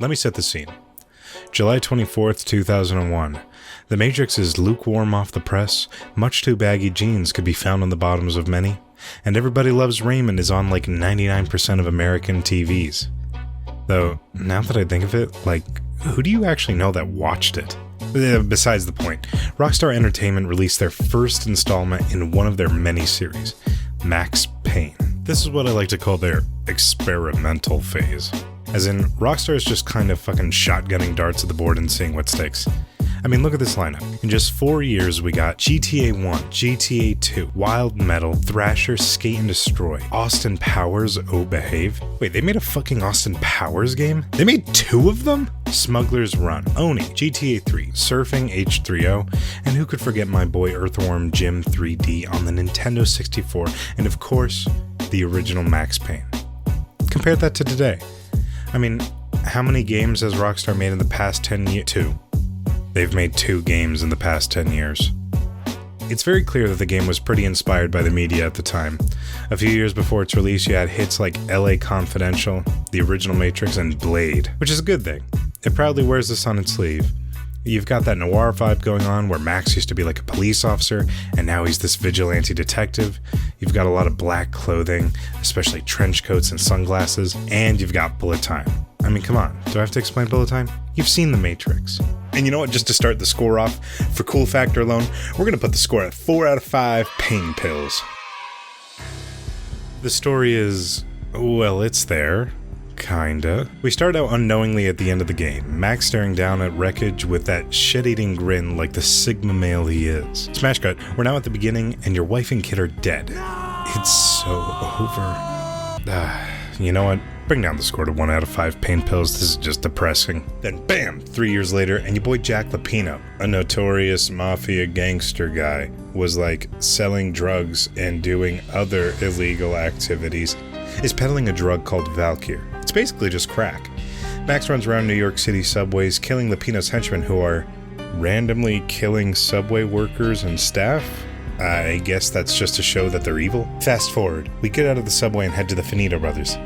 Let me set the scene. July 24th, 2001. The Matrix is lukewarm off the press, much too baggy jeans could be found on the bottoms of many, and Everybody Loves Raymond is on like 99% of American TVs. Though, now that I think of it, who do you actually know that watched it? Besides the point, Rockstar Entertainment released their first installment in one of their many series, Max Payne. This is what I like to call their experimental phase. As in, Rockstar is just kind of fucking shotgunning darts at the board and seeing what sticks. I mean, look at this lineup. In just 4 years, we got GTA 1, GTA 2, Wild Metal, Thrasher, Skate and Destroy, Austin Powers, Oh Behave. Wait, they made a fucking Austin Powers game? They made 2 of them? Smuggler's Run, Oni, GTA 3, Surfing H3O, and who could forget my boy Earthworm Jim 3D on the Nintendo 64, and of course, the original Max Payne. Compare that to today. I mean, how many games has Rockstar made in the past 10 years? 2. They've made 2 games in the past 10 years. It's very clear that the game was pretty inspired by the media at the time. A few years before its release, you had hits like LA Confidential, The Original Matrix, and Blade, which is a good thing. It proudly wears this on its sleeve. You've got that noir vibe going on where Max used to be like a police officer, and now he's this vigilante detective. You've got a lot of black clothing, especially trench coats and sunglasses, and you've got bullet time. I mean, come on, do I have to explain bullet time? You've seen The Matrix. And you know what, just to start the score off, for cool factor alone, we're gonna put the score at 4 out of 5 Payne pills. The story is, well, it's there. Kinda. We start out unknowingly at the end of the game, Max staring down at wreckage with that shit-eating grin like the Sigma male he is. Smash cut, we're now at the beginning and your wife and kid are dead. It's so over. You know what? Bring down the score to 1 out of 5 Payne pills, this is just depressing. Then bam! 3 years later, and your boy Jack Lapino, a notorious mafia gangster guy, was like selling drugs and doing other illegal activities, is peddling a drug called Valkyr. It's basically just crack. Max runs around New York City subways, killing Lapino's henchmen who are randomly killing subway workers and staff? I guess that's just to show that they're evil. Fast forward, we get out of the subway and head to the Finito brothers.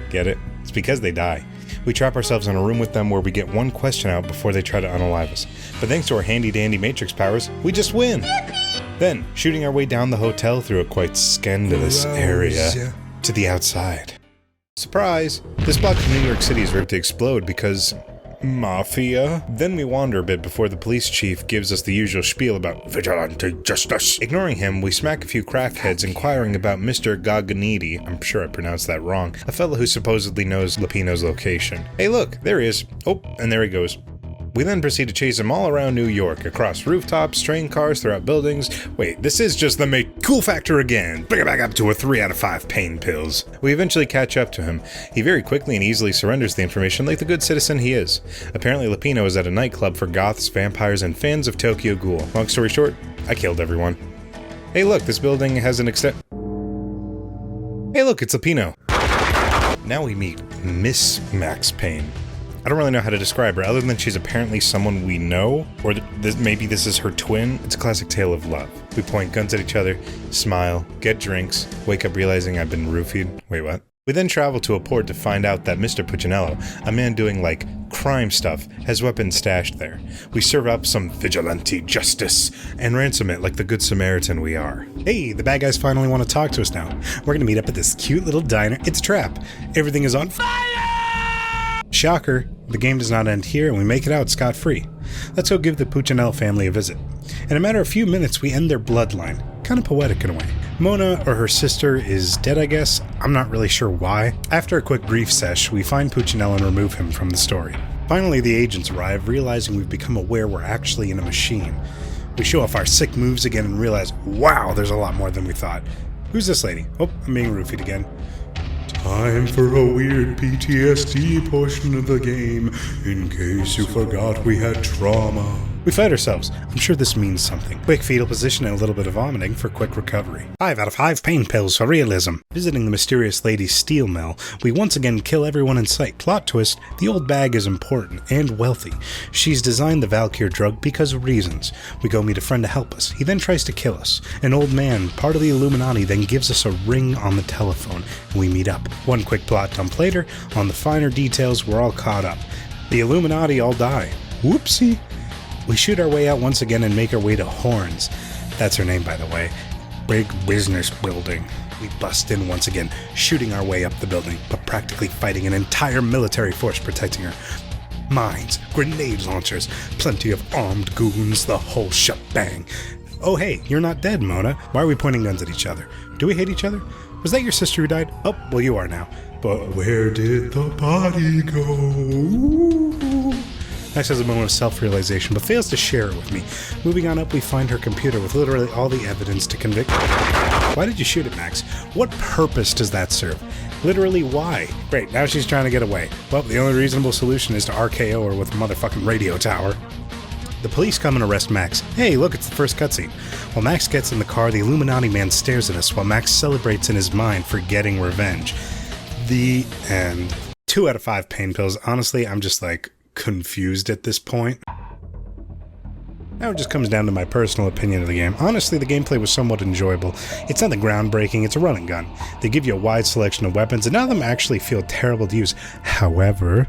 Get it? It's because they die. We trap ourselves in a room with them where we get one question out before they try to unalive us. But thanks to our handy-dandy Matrix powers, we just win! Then, shooting our way down the hotel through a quite scandalous area to the outside. Surprise! This block of New York City is rigged to explode because mafia. Then we wander a bit before the police chief gives us the usual spiel about vigilante justice. Ignoring him, we smack a few crackheads inquiring about Mr. Gaganiti, I'm sure I pronounced that wrong, a fellow who supposedly knows Lapino's location. Hey look, there he is. Oh, and there he goes. We then proceed to chase him all around New York, across rooftops, train cars, throughout buildings. Wait, this is just the cool factor again. Bring it back up to a 3 out of 5 Payne pills. We eventually catch up to him. He very quickly and easily surrenders the information like the good citizen he is. Apparently Lapino is at a nightclub for goths, vampires, and fans of Tokyo Ghoul. Long story short, I killed everyone. Hey look, this building has an Hey look, it's Lapino. Now we meet Miss Max Payne. I don't really know how to describe her, other than she's apparently someone we know, or maybe this is her twin. It's a classic tale of love. We point guns at each other, smile, get drinks, wake up realizing I've been roofied. Wait, what? We then travel to a port to find out that Mr. Puccinello, a man doing crime stuff, has weapons stashed there. We serve up some vigilante justice and ransom it like the good Samaritan we are. Hey, the bad guys finally want to talk to us now. We're gonna meet up at this cute little diner. It's a trap. Everything is on fire! Shocker, the game does not end here and we make it out scot-free. Let's go give the Puccinello family a visit. In a matter of few minutes, we end their bloodline. Kind of poetic in a way. Mona, or her sister, is dead, I guess. I'm not really sure why. After a quick grief sesh, we find Puccinello and remove him from the story. Finally, the agents arrive, realizing we've become aware we're actually in a machine. We show off our sick moves again and realize, wow, there's a lot more than we thought. Who's this lady? Oh, I'm being roofied again. Time for a weird PTSD portion of the game, in case you forgot we had trauma. We fight ourselves. I'm sure this means something. Quick fetal position and a little bit of vomiting for quick recovery. 5 out of 5 pain pills for realism. Visiting the mysterious lady's steel mill, we once again kill everyone in sight. Plot twist, the old bag is important and wealthy. She's designed the Valkyr drug because of reasons. We go meet a friend to help us. He then tries to kill us. An old man, part of the Illuminati, then gives us a ring on the telephone, and we meet up. One quick plot dump later, on the finer details, we're all caught up. The Illuminati all die. Whoopsie. We shoot our way out once again and make our way to Horns. That's her name, by the way. Big business building. We bust in once again, shooting our way up the building, but practically fighting an entire military force protecting her. Mines, grenade launchers, plenty of armed goons, the whole shebang. Oh hey, you're not dead, Mona. Why are we pointing guns at each other? Do we hate each other? Was that your sister who died? Oh, well you are now. But where did the body go? Max has a moment of self-realization, but fails to share it with me. Moving on up, we find her computer with literally all the evidence to convict her. Why did you shoot it, Max? What purpose does that serve? Literally, why? Great, now she's trying to get away. Well, the only reasonable solution is to RKO her with a motherfucking radio tower. The police come and arrest Max. Hey, look, it's the first cutscene. While Max gets in the car, the Illuminati man stares at us while Max celebrates in his mind for getting revenge. The end. 2 out of 5 pain pills. Honestly, I'm just like confused at this point. Now it just comes down to my personal opinion of the game. Honestly, the gameplay was somewhat enjoyable. It's nothing groundbreaking, it's a run and gun. They give you a wide selection of weapons, and none of them actually feel terrible to use. However,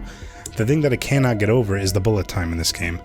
the thing that I cannot get over is the bullet time in this game.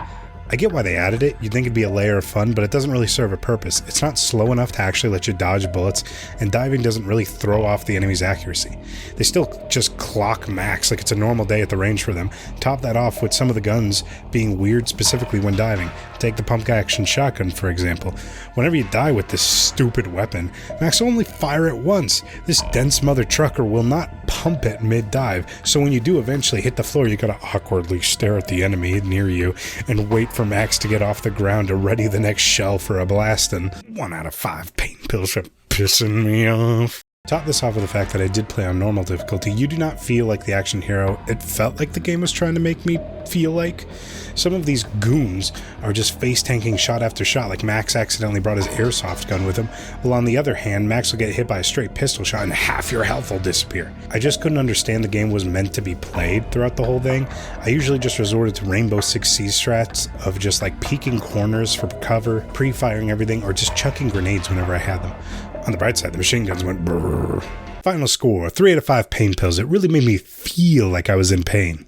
I get why they added it, you'd think it'd be a layer of fun, but it doesn't really serve a purpose. It's not slow enough to actually let you dodge bullets, and diving doesn't really throw off the enemy's accuracy. They still just clock Max like it's a normal day at the range for them. Top that off with some of the guns being weird specifically when diving. Take the pump action shotgun, for example. Whenever you die with this stupid weapon, Max will only fire it once. This dense mother trucker will not pump it mid-dive, so when you do eventually hit the floor, you gotta awkwardly stare at the enemy near you and wait for Max to get off the ground to ready the next shell for a blastin'. 1 out of 5 pain pills for pissing me off. Top this off with the fact that I did play on normal difficulty. You do not feel like the action hero it felt like the game was trying to make me feel like. Some of these goons are just face-tanking shot after shot, like Max accidentally brought his airsoft gun with him, while on the other hand, Max will get hit by a straight pistol shot and half your health will disappear. I just couldn't understand the game was meant to be played throughout the whole thing. I usually just resorted to Rainbow Six Siege strats of just like peeking corners for cover, pre-firing everything, or just chucking grenades whenever I had them. On the bright side, the machine guns went brrr. Final score, 3 out of 5 pain pills. It really made me feel like I was in pain.